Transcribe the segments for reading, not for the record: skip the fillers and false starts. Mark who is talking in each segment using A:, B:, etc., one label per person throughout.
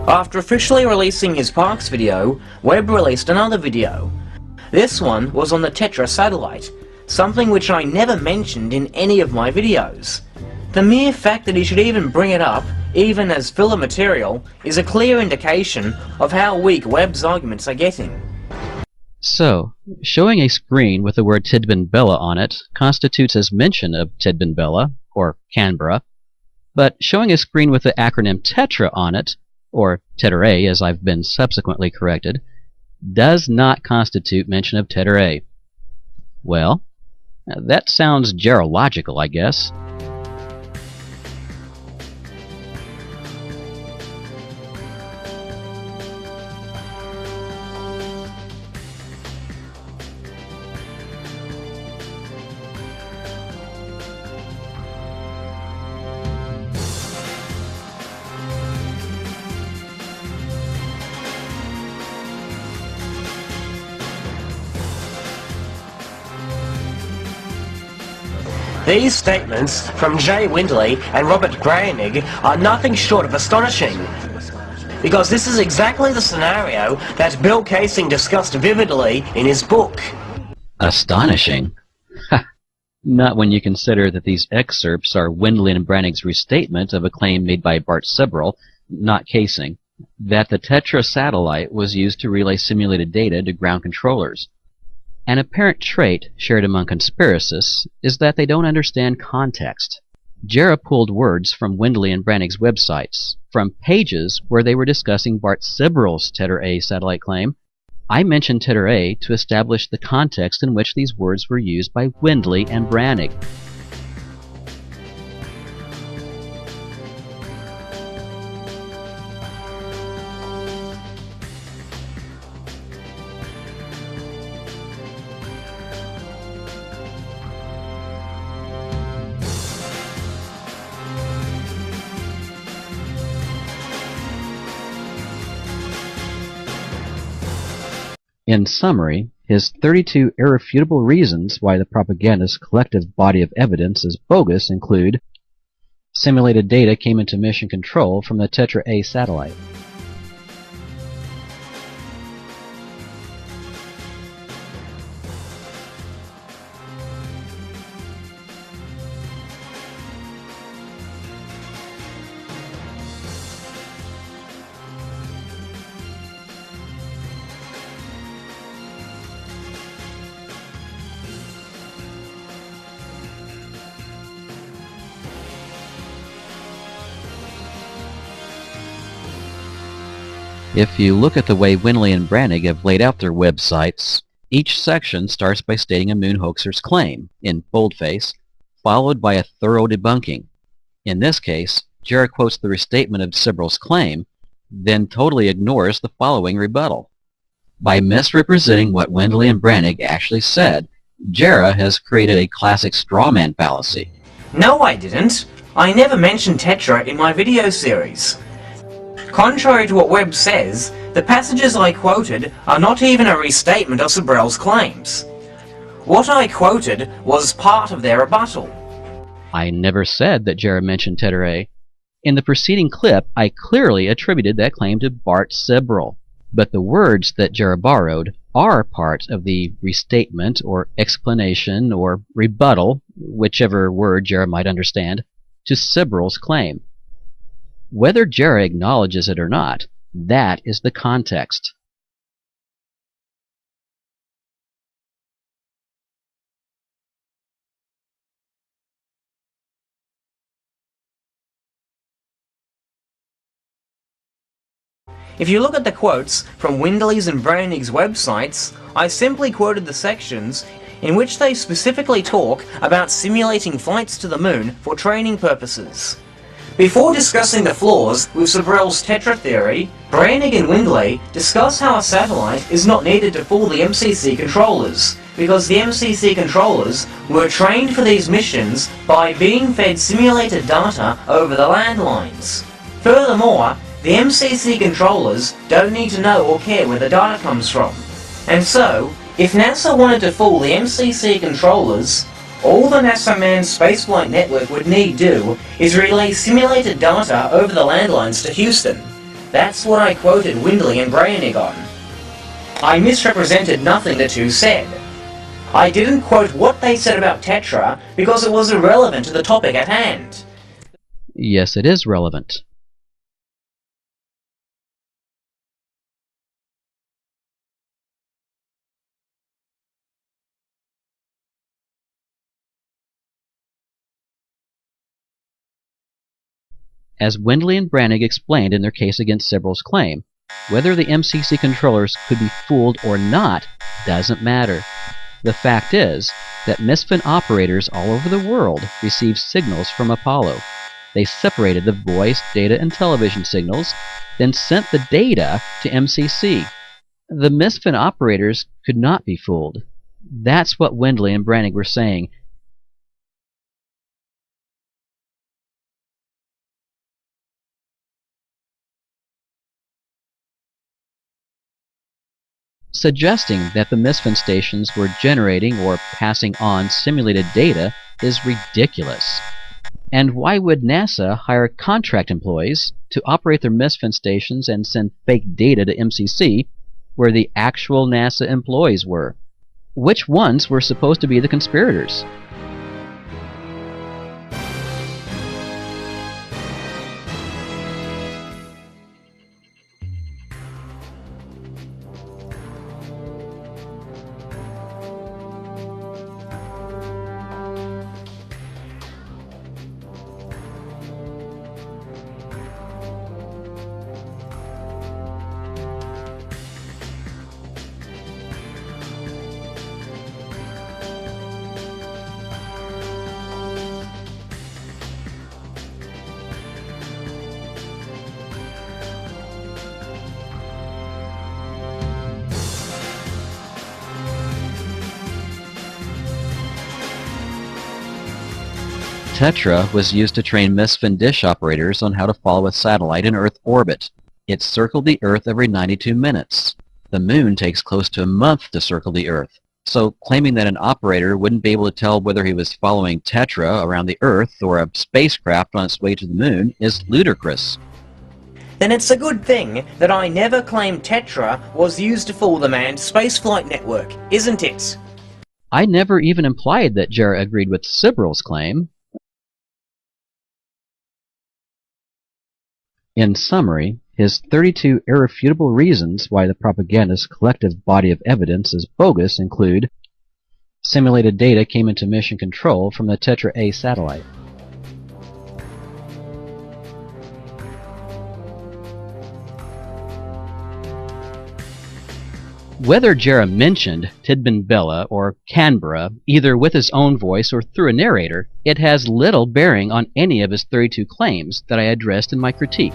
A: After officially releasing his Parks video, Webb released another video. This one was on the TETR-A satellite, something which I never mentioned in any of my videos. The mere fact that he should even bring it up, even as filler material, is a clear indication of how weak Webb's arguments are getting.
B: So, showing a screen with the word Tidbinbilla on it constitutes as mention of Tidbinbilla, or Canberra, but showing a screen with the acronym TETR-A on it, or TETR-A as I've been subsequently corrected, does not constitute mention of TETR-A. Well, that sounds Jarrah-logical, I guess.
A: These statements from Jay Windley and Robert Graenig are nothing short of astonishing, because this is exactly the scenario that Bill Kaysing discussed vividly in his book.
B: Astonishing? Ha! Not when you consider that these excerpts are Windley and Brannig's restatement of a claim made by Bart Sibrel, not Kaysing, that the TETR-A satellite was used to relay simulated data to ground controllers. An apparent trait shared among conspiracists is that they don't understand context. Jarrah pulled words from Windley and Brannig's websites, from pages where they were discussing Bart Sibrel's TETR-A satellite claim. I mentioned TETR-A to establish the context in which these words were used by Windley and Brannig. In summary, his 32 irrefutable reasons why the propagandist's collective body of evidence is bogus include: simulated data came into mission control from the TETR-A satellite. If you look at the way Windley and Brannig have laid out their websites, each section starts by stating a moon hoaxer's claim, in boldface, followed by a thorough debunking. In this case, Jarrah quotes the restatement of Sibrel's claim, then totally ignores the following rebuttal. By misrepresenting what Windley and Brannig actually said, Jarrah has created a classic strawman fallacy.
A: No, I didn't. I never mentioned TETR-A in my video series. Contrary to what Webb says, the passages I quoted are not even a restatement of Sibrel's claims. What I quoted was part of their rebuttal.
B: I never said that Jarrah mentioned TETR-A. In the preceding clip, I clearly attributed that claim to Bart Sibrel, but the words that Jarrah borrowed are part of the restatement or explanation or rebuttal, whichever word Jarrah might understand, to Sibrel's claim. Whether Jarrah acknowledges it or not, that is the context.
A: If you look at the quotes from Windley's and Brannig's websites, I simply quoted the sections in which they specifically talk about simulating flights to the moon for training purposes. Before discussing the flaws with Sibrel's TETR-A theory, Brannig and Windley discuss how a satellite is not needed to fool the MCC controllers, because the MCC controllers were trained for these missions by being fed simulated data over the landlines. Furthermore, the MCC controllers don't need to know or care where the data comes from. And so, if NASA wanted to fool the MCC controllers, all the NASA manned spaceflight network would need do is relay simulated data over the landlines to Houston. That's what I quoted Windley and Brainig on. I misrepresented nothing the two said. I didn't quote what they said about TETR-A because it was irrelevant to the topic at hand.
B: Yes, it is relevant. As Windley and Brainig explained in their case against Sibrel's claim, whether the MCC controllers could be fooled or not doesn't matter. The fact is that MSFN operators all over the world received signals from Apollo. They separated the voice, data, and television signals, then sent the data to MCC. The MSFN operators could not be fooled. That's what Windley and Brainig were saying. Suggesting that the MSFN stations were generating or passing on simulated data is ridiculous. And why would NASA hire contract employees to operate their MSFN stations and send fake data to MCC where the actual NASA employees were? Which ones were supposed to be the conspirators? TETR-A was used to train MSFN dish operators on how to follow a satellite in Earth orbit. It circled the Earth every 92 minutes. The Moon takes close to a month to circle the Earth. So claiming that an operator wouldn't be able to tell whether he was following TETR-A around the Earth or a spacecraft on its way to the Moon is ludicrous.
A: Then it's a good thing that I never claimed TETR-A was used to fool the manned spaceflight network, isn't it?
B: I never even implied that Jarrah agreed with Sibrel's claim. In summary, his 32 irrefutable reasons why the propagandist's collective body of evidence is bogus include: simulated data came into mission control from the TETR-A satellite. Whether Jarrah mentioned Tidbin Bella or Canberra, either with his own voice or through a narrator, it has little bearing on any of his 32 claims that I addressed in my critique.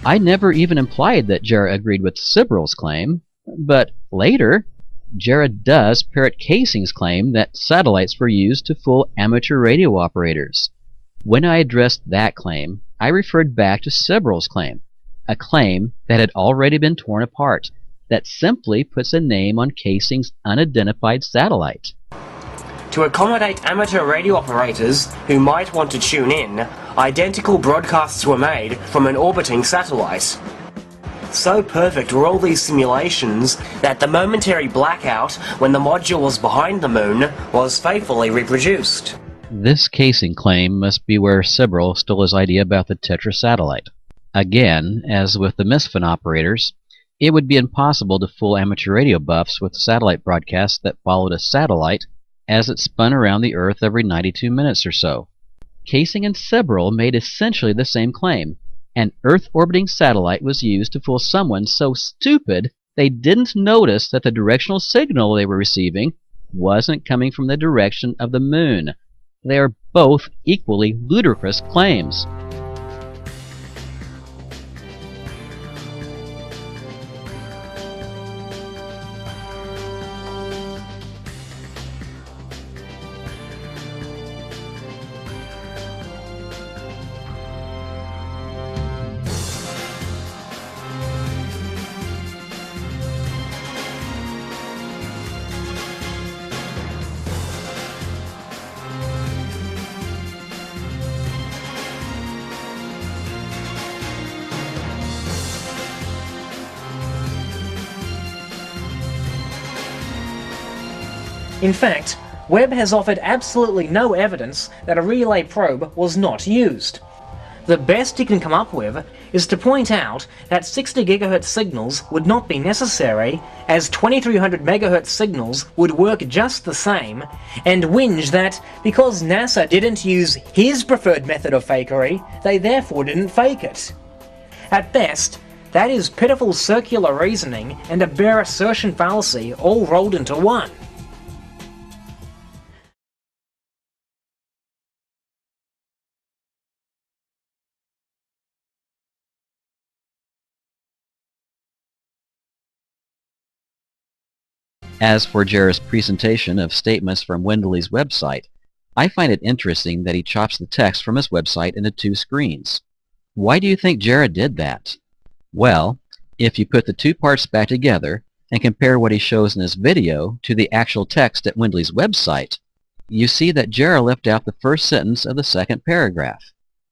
B: I never even implied that Jarrah agreed with Sibrel's claim, but later, Jarrah does parrot Kaysing's claim that satellites were used to fool amateur radio operators. When I addressed that claim, I referred back to Sibrel's claim, a claim that had already been torn apart, that simply puts a name on Kaysing's unidentified satellite.
A: To accommodate amateur radio operators who might want to tune in, identical broadcasts were made from an orbiting satellite. So perfect were all these simulations that the momentary blackout when the module was behind the Moon was faithfully reproduced.
B: This Kaysing claim must be where Sibrel stole his idea about the TETR-A satellite. Again, as with the MSFN operators, it would be impossible to fool amateur radio buffs with satellite broadcasts that followed a satellite as it spun around the Earth every 92 minutes or so. Kaysing and Sibrel made essentially the same claim. An Earth-orbiting satellite was used to fool someone so stupid they didn't notice that the directional signal they were receiving wasn't coming from the direction of the Moon. They are both equally ludicrous claims.
A: In fact, Webb has offered absolutely no evidence that a relay probe was not used. The best he can come up with is to point out that 60 GHz signals would not be necessary, as 2300 MHz signals would work just the same, and whinge that because NASA didn't use his preferred method of fakery, they therefore didn't fake it. At best, that is pitiful circular reasoning and a bare assertion fallacy all rolled into one.
B: As for Jarrah's presentation of statements from Windley's website, I find it interesting that he chops the text from his website into two screens. Why do you think Jarrah did that? Well, if you put the two parts back together and compare what he shows in his video to the actual text at Windley's website, you see that Jarrah left out the first sentence of the second paragraph,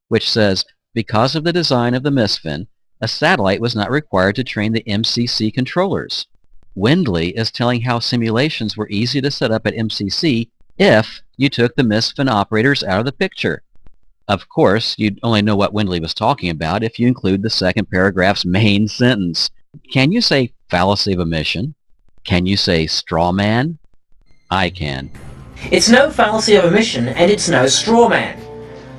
B: which says, because of the design of the MSFN, a satellite was not required to train the MCC controllers. Windley is telling how simulations were easy to set up at MCC if you took the MSFN operators out of the picture. Of course, you'd only know what Windley was talking about if you include the second paragraph's main sentence. Can you say fallacy of omission? Can you say straw man? I can.
A: It's no fallacy of omission and it's no straw man.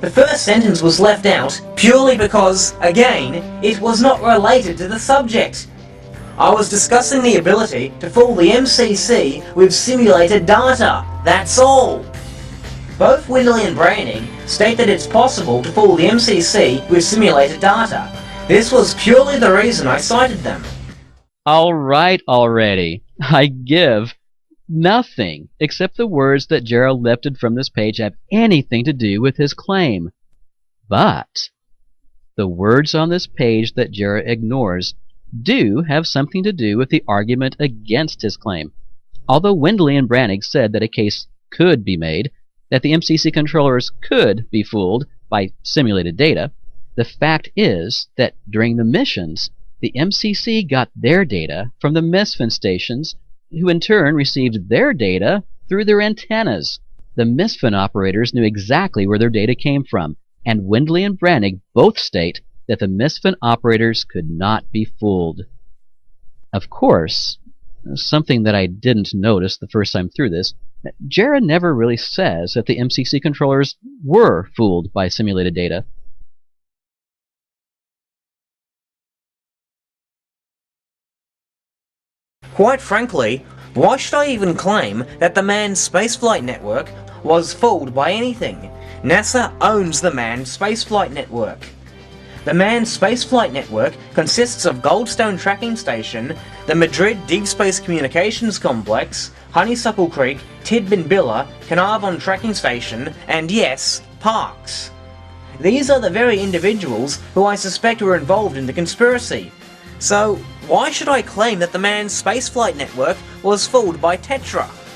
A: The first sentence was left out purely because, again, it was not related to the subject. I was discussing the ability to fool the MCC with simulated data, that's all. Both Windley and Brannig state that it's possible to fool the MCC with simulated data. This was purely the reason I cited them.
B: Alright already. I give. Nothing except the words that Jarrah lifted from this page have anything to do with his claim. But the words on this page that Jarrah ignores do have something to do with the argument against his claim. Although Windley and Brannig said that a case could be made that the MCC controllers could be fooled by simulated data, the fact is that during the missions, the MCC got their data from the MSFN stations, who in turn received their data through their antennas. The MSFN operators knew exactly where their data came from, and Windley and Brannig both state that the MSFN operators could not be fooled. Of course, something that I didn't notice the first time through this, Jarrah never really says that the MCC controllers were fooled by simulated data.
A: Quite frankly, why should I even claim that the manned spaceflight network was fooled by anything? NASA owns the manned spaceflight network. The manned spaceflight network consists of Goldstone Tracking Station, the Madrid Deep Space Communications Complex, Honeysuckle Creek, Tidbinbilla, Carnarvon Tracking Station, and yes, Parks. These are the very individuals who I suspect were involved in the conspiracy. So, why should I claim that the manned spaceflight network was fooled by TETR-A?